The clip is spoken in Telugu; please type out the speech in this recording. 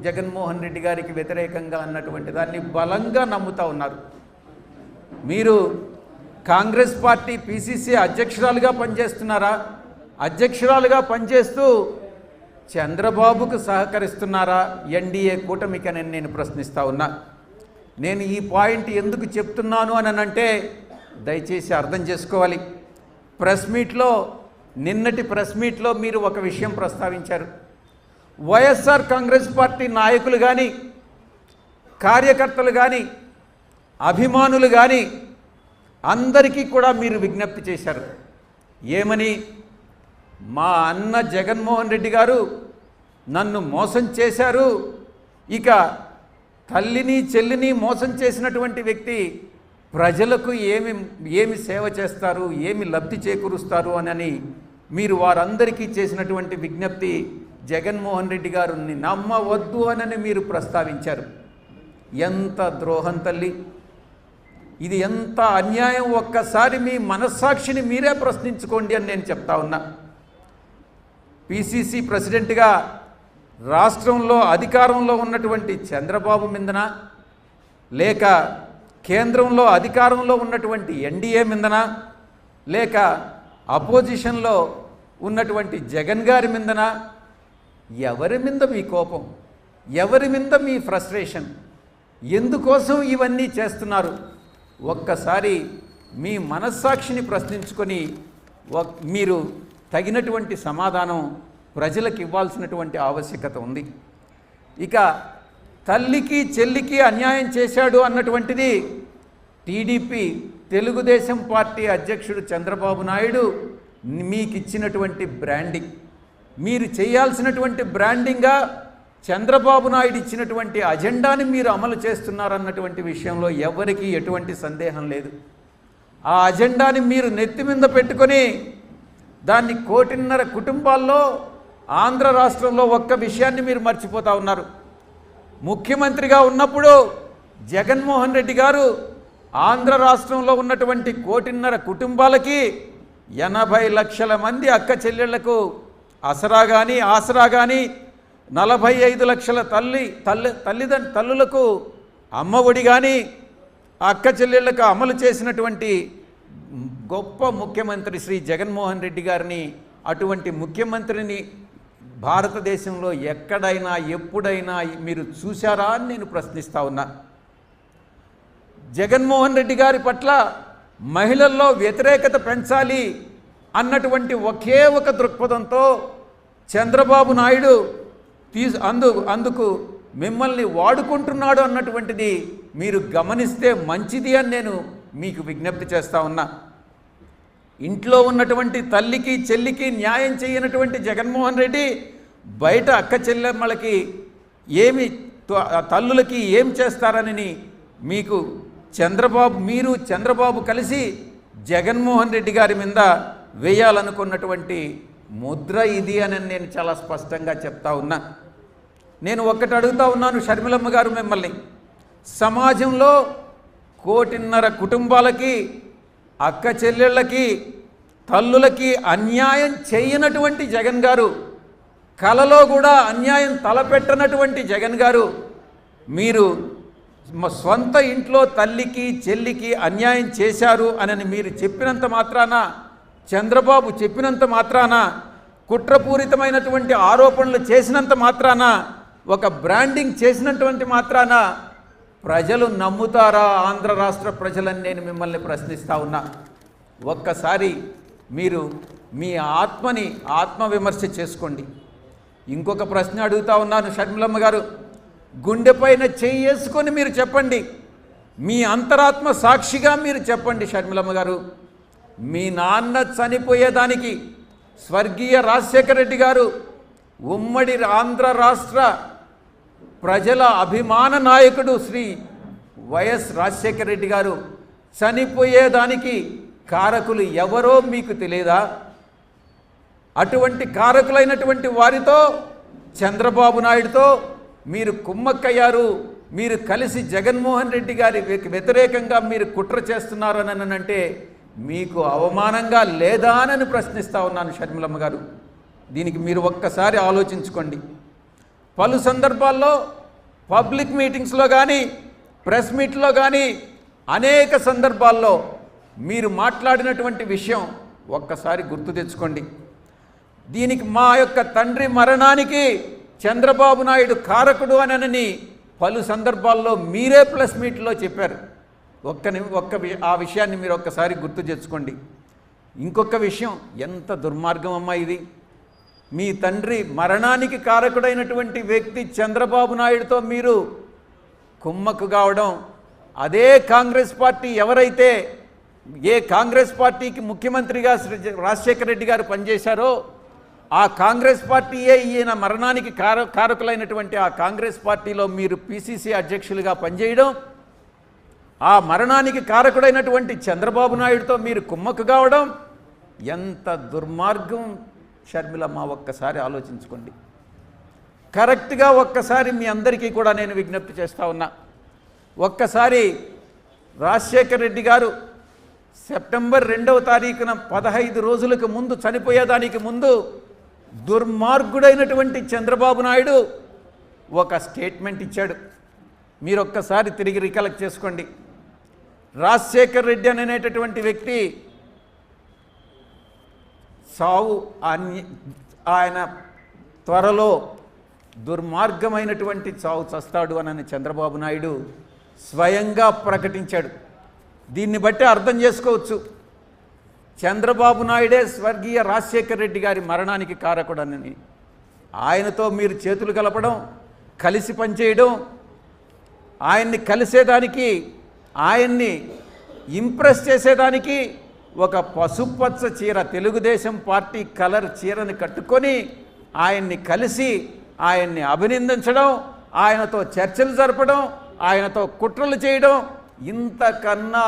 జగన్మోహన్ రెడ్డి గారికి వ్యతిరేకంగా అన్నటువంటి దాన్ని బలంగా నమ్ముతా ఉన్నారు. మీరు కాంగ్రెస్ పార్టీ పిసిసి అధ్యక్షురాలుగా పనిచేస్తున్నారా? అధ్యక్షురాలుగా పనిచేస్తూ చంద్రబాబుకు సహకరిస్తున్నారా ఎన్డీఏ కూటమికని నేను ప్రశ్నిస్తా ఉన్నా. నేను ఈ పాయింట్ ఎందుకు చెప్తున్నాను అని అంటే దయచేసి అర్థం చేసుకోవాలి. నిన్నటి ప్రెస్ మీట్లో మీరు ఒక విషయం ప్రస్తావించారు. వైఎస్ఆర్ కాంగ్రెస్ పార్టీ నాయకులు కానీ, కార్యకర్తలు కానీ, అభిమానులు కానీ అందరికీ కూడా మీరు విజ్ఞప్తి చేశారు. ఏమని? మా అన్న జగన్మోహన్ రెడ్డి గారు నన్ను మోసం చేశారు. ఇక తల్లిని చెల్లిని మోసం చేసినటువంటి వ్యక్తి ప్రజలకు ఏమి సేవ చేస్తారు, ఏమి లబ్ధి చేకూరుస్తారు అని మీరు వారందరికీ చేసినటువంటి విజ్ఞప్తి జగన్మోహన్ రెడ్డి గారిని నమ్మవద్దు అని మీరు ప్రస్తావించారు. ఎంత ద్రోహం తల్లి! ఇది ఎంత అన్యాయం! ఒక్కసారి మీ మనస్సాక్షిని మీరే ప్రశ్నించుకోండి అని నేను చెప్తా ఉన్నా. పిసిసి ప్రెసిడెంట్గా రాష్ట్రంలో అధికారంలో ఉన్నటువంటి చంద్రబాబు మీదనా, లేక కేంద్రంలో అధికారంలో ఉన్నటువంటి ఎన్డీఏ మీదనా, లేక అపోజిషన్లో ఉన్నటువంటి జగన్ గారి మీదనా? ఎవరి మీద మీ కోపం? ఎవరి మీద మీ ఫ్రస్ట్రేషన్? ఎందుకోసం ఇవన్నీ చేస్తున్నారు? ఒక్కసారి మీ మనస్సాక్షిని ప్రశ్నించుకొని మీరు తగినటువంటి సమాధానం ప్రజలకు ఇవ్వాల్సినటువంటి ఆవశ్యకత ఉంది. ఇక తల్లికి చెల్లికి అన్యాయం చేశాడు అన్నటువంటిది టీడీపీ తెలుగుదేశం పార్టీ అధ్యక్షుడు చంద్రబాబు నాయుడు మీకు ఇచ్చినటువంటి బ్రాండింగ్. మీరు చేయాల్సినటువంటి బ్రాండింగ్గా చంద్రబాబు నాయుడు ఇచ్చినటువంటి అజెండాని మీరు అమలు చేస్తున్నారన్నటువంటి విషయంలో ఎవరికీ ఎటువంటి సందేహం లేదు. ఆ అజెండాని మీరు నెత్తి మీద పెట్టుకొని దాన్ని 1.5 కోటి కుటుంబాల్లో ఆంధ్ర రాష్ట్రంలో ఒక్క విషయాన్ని మీరు మర్చిపోతూ ఉన్నారు. ముఖ్యమంత్రిగా ఉన్నప్పుడు జగన్మోహన్ రెడ్డి గారు ఆంధ్ర రాష్ట్రంలో ఉన్నటువంటి 1.5 కోటి కుటుంబాలకి 80 లక్షల మంది అక్క చెల్లెళ్లకు ఆసరా కానీ 45 లక్షల తల్లులకు అమ్మఒడి కానీ అక్క చెల్లెళ్లకు అమలు చేసినటువంటి గొప్ప ముఖ్యమంత్రి శ్రీ జగన్మోహన్ రెడ్డి గారిని, అటువంటి ముఖ్యమంత్రిని భారతదేశంలో ఎక్కడైనా ఎప్పుడైనా మీరు చూశారా అని నేను ప్రశ్నిస్తా ఉన్నా. జగన్మోహన్ రెడ్డి గారి పట్ల మహిళల్లో వ్యతిరేకత పెంచాలి అన్నటువంటి ఒకే ఒక దృక్పథంతో చంద్రబాబు నాయుడు అందుకు మిమ్మల్ని వాడుకుంటున్నాడు అన్నటువంటిది మీరు గమనిస్తే మంచిది అని నేను మీకు విజ్ఞప్తి చేస్తా ఉన్నా. ఇంట్లో ఉన్నటువంటి తల్లికి చెల్లికి న్యాయం చేయనటువంటి జగన్మోహన్ రెడ్డి బయట అక్క చెల్లెమ్మలకి తల్లులకి ఏం చేస్తారని మీకు చంద్రబాబు కలిసి జగన్మోహన్ రెడ్డి గారి మీద వేయాలనుకున్నటువంటి ముద్ర ఇది అని నేను చాలా స్పష్టంగా చెప్తా ఉన్నా. నేను ఒక్కటి అడుగుతా ఉన్నాను షర్మిలమ్మ గారు మిమ్మల్ని, సమాజంలో 1.5 కోటి కుటుంబాలకి అక్క చెల్లెళ్ళకి తల్లులకి అన్యాయం చేయనటువంటి జగన్ గారు, కలలో కూడా అన్యాయం తలపెట్టనటువంటి జగన్ గారు, మీరు స్వంత ఇంట్లో తల్లికి చెల్లికి అన్యాయం చేశారు అని మీరు చెప్పినంత మాత్రాన, చంద్రబాబు చెప్పినంత మాత్రాన, కుట్రపూరితమైనటువంటి ఆరోపణలు చేసినంత మాత్రాన, ఒక బ్రాండింగ్ చేసినటువంటి మాత్రాన ప్రజలు నమ్ముతారా ఆంధ్ర రాష్ట్ర ప్రజలని నేను మిమ్మల్ని ప్రశ్నిస్తా ఉన్నా. ఒక్కసారి మీరు మీ ఆత్మవిమర్శ చేసుకోండి. ఇంకొక ప్రశ్న అడుగుతా ఉన్నాను షర్మిలమ్మ గారు, గుండెపైన చేసుకొని మీరు చెప్పండి, మీ అంతరాత్మ సాక్షిగా మీరు చెప్పండి షర్మిలమ్మ గారు, మీ నాన్న చనిపోయేదానికి స్వర్గీయ రాజశేఖర రెడ్డి గారు, ఉమ్మడి ఆంధ్ర రాష్ట్ర ప్రజల అభిమాన నాయకుడు శ్రీ వైఎస్ రాజశేఖర రెడ్డి గారు చనిపోయేదానికి కారకులు ఎవరో మీకు తెలియదా? అటువంటి కారకులైనటువంటి వారితో చంద్రబాబు నాయుడుతో మీరు కుమ్మక్కయ్యారు. మీరు కలిసి జగన్మోహన్ రెడ్డి గారి వ్యతిరేకంగా మీరు కుట్ర చేస్తున్నారు అని అంటే మీకు అవమానంగా లేదా అని ప్రశ్నిస్తా ఉన్నాను షర్మిలమ్మ గారు. దీనికి మీరు ఒక్కసారి ఆలోచించుకోండి. పలు సందర్భాల్లో పబ్లిక్ మీటింగ్స్లో కానీ ప్రెస్ మీట్లో కానీ అనేక సందర్భాల్లో మీరు మాట్లాడినటువంటి విషయం ఒక్కసారి గుర్తు తెచ్చుకోండి. దీనికి మా యొక్క తండ్రి మరణానికి చంద్రబాబు నాయుడు కారకుడు అనని పలు సందర్భాల్లో మీరే ప్రెస్ మీట్లో చెప్పారు. ఆ విషయాన్ని మీరు ఒక్కసారి గుర్తు తెచ్చుకోండి. ఇంకొక విషయం, ఎంత దుర్మార్గం అమ్మా ఇది. మీ తండ్రి మరణానికి కారకుడైనటువంటి వ్యక్తి చంద్రబాబు నాయుడుతో మీరు కుమ్మక్కు కావడం, అదే కాంగ్రెస్ పార్టీ ఎవరైతే ఏ కాంగ్రెస్ పార్టీకి ముఖ్యమంత్రిగా రాజశేఖర రెడ్డి గారు పనిచేశారో ఆ కాంగ్రెస్ పార్టీయే ఈయన మరణానికి కారకులైనటువంటి ఆ కాంగ్రెస్ పార్టీలో మీరు పిసిసి అధ్యక్షులుగా పనిచేయడం, ఆ మరణానికి కారకుడైనటువంటి చంద్రబాబు నాయుడుతో మీరు కుమ్మక్కు కావడం ఎంత దుర్మార్గం షర్మిలమ్మ, ఒక్కసారి ఆలోచించుకోండి. కరెక్ట్గా ఒక్కసారి మీ అందరికీ కూడా నేను విజ్ఞప్తి చేస్తూ ఉన్నా. ఒక్కసారి రాజశేఖర రెడ్డి గారు సెప్టెంబర్ 2వ తారీఖున 15 రోజులకు ముందు చనిపోయేదానికి ముందు దుర్మార్గుడైనటువంటి చంద్రబాబు నాయుడు ఒక స్టేట్మెంట్ ఇచ్చాడు. మీరు ఒక్కసారి తిరిగి రికలెక్ట్ చేసుకోండి. రాజశేఖర రెడ్డి అనేటటువంటి వ్యక్తి సావు ఆయన త్వరలో దుర్మార్గమైనటువంటి చావు చస్తాడు అని చంద్రబాబు నాయుడు స్వయంగా ప్రకటించాడు. దీన్ని బట్టి అర్థం చేసుకోవచ్చు, చంద్రబాబు నాయుడే స్వర్గీయ రాజశేఖర రెడ్డి గారి మరణానికి కారకుడనని. ఆయనతో మీరు చేతులు కలపడం, కలిసి పనిచేయడం, ఆయన్ని కలిసేదానికి, ఆయన్ని ఇంప్రెస్ చేసేదానికి ఒక పసుపచ్చ చీర, తెలుగుదేశం పార్టీ కలర్ చీరని కట్టుకొని ఆయన్ని కలిసి ఆయన్ని అభినందించడం, ఆయనతో చర్చలు జరపడం, ఆయనతో కుట్రలు చేయడం ఇంతకన్నా